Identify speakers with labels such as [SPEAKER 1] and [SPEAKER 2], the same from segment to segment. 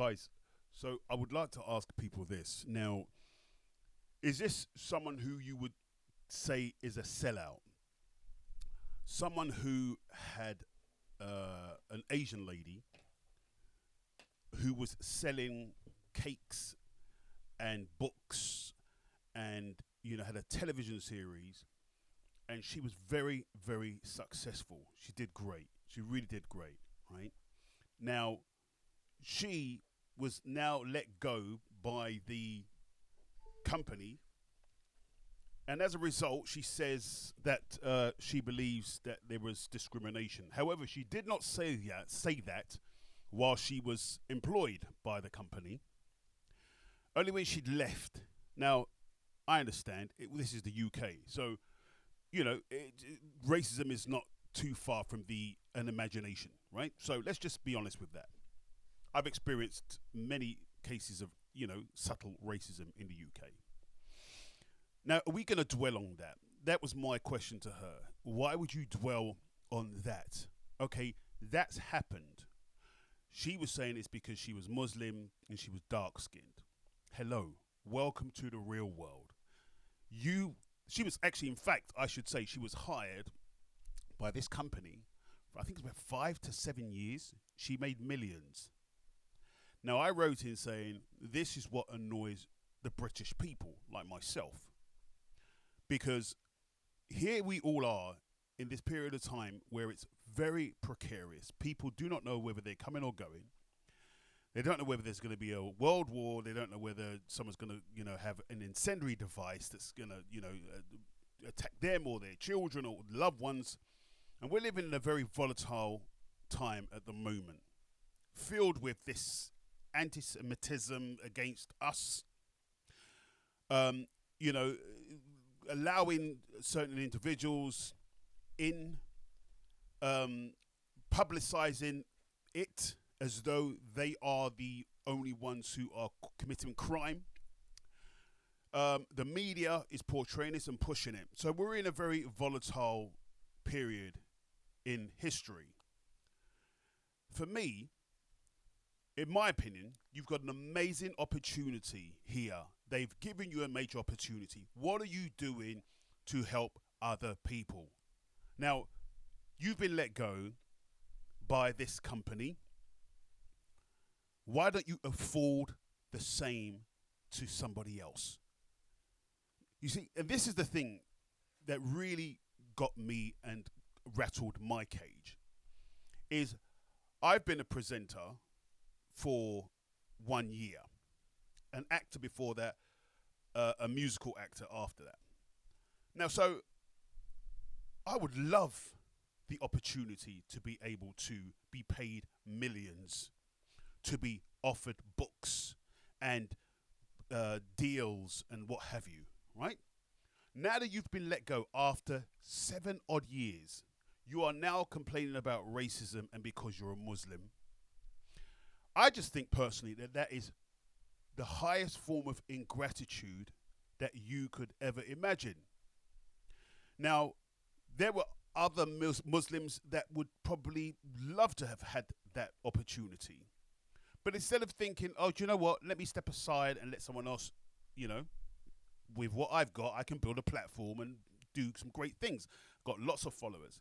[SPEAKER 1] Guys, so I would like to ask people this. Now, is this someone who you would say is a sellout? Someone who had an Asian lady who was selling cakes and books and had a television series, and she was very, very successful. She did great. She really did great, right? Now, she was now let go by the company, and as a result, she says that she believes that there was discrimination. However, she did not say that while she was employed by the company. Only when she'd left. Now, I understand this is the UK, so racism is not too far from the an imagination, right? So let's just be honest with that. I've experienced many cases of subtle racism in the UK. Now, are we going to dwell on that? That was my question to her. Why would you dwell on that? Okay, that's happened. She was saying it's because she was Muslim and she was dark skinned. Hello, welcome to the real world. She was actually, in fact, I should say, she was hired by this company for, I think it's about 5 to 7 years. She made millions. Now, I wrote in saying this is what annoys the British people, like myself, because here we all are in this period of time where it's very precarious. People do not know whether they're coming or going. They don't know whether there's going to be a world war. They don't know whether someone's going to, have an incendiary device that's going to, attack them or their children or loved ones. And we're living in a very volatile time at the moment, filled with this anti-Semitism against us, allowing certain individuals in, publicizing it as though they are the only ones who are committing crime. The media is portraying this and pushing it. So we're in a very volatile period in history. For me, in my opinion, you've got an amazing opportunity here. They've given you a major opportunity. What are you doing to help other people? Now, you've been let go by this company. Why don't you afford the same to somebody else? You see, and this is the thing that really got me and rattled my cage, is I've been a presenter for 1 year, an actor before that, a musical actor after that. Now, so I would love the opportunity to be able to be paid millions, to be offered books and deals and what have you, right? Now that you've been let go after 7 odd years, you are now complaining about racism and because you're a Muslim. I just think personally that that is the highest form of ingratitude that you could ever imagine. Now, there were other Muslims that would probably love to have had that opportunity. But instead of thinking, oh, do you know what? Let me step aside and let someone else, with what I've got, I can build a platform and do some great things. Got lots of followers.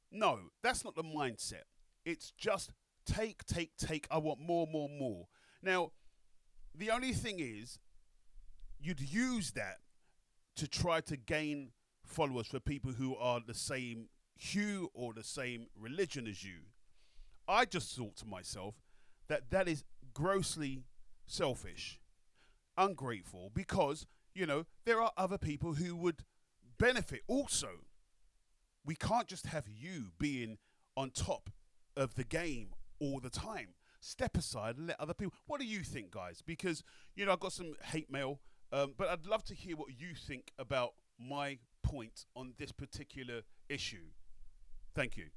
[SPEAKER 1] No, that's not the mindset. It's just take, take, take. I want more, more, more. Now, the only thing is, you'd use that to try to gain followers for people who are the same hue or the same religion as you. I just thought to myself that that is grossly selfish, ungrateful, because, there are other people who would benefit also. We can't just have you being on top of the game all the time. Step aside and let other people. What do you think, guys? Because, I've got some hate mail, but I'd love to hear what you think about my point on this particular issue. Thank you.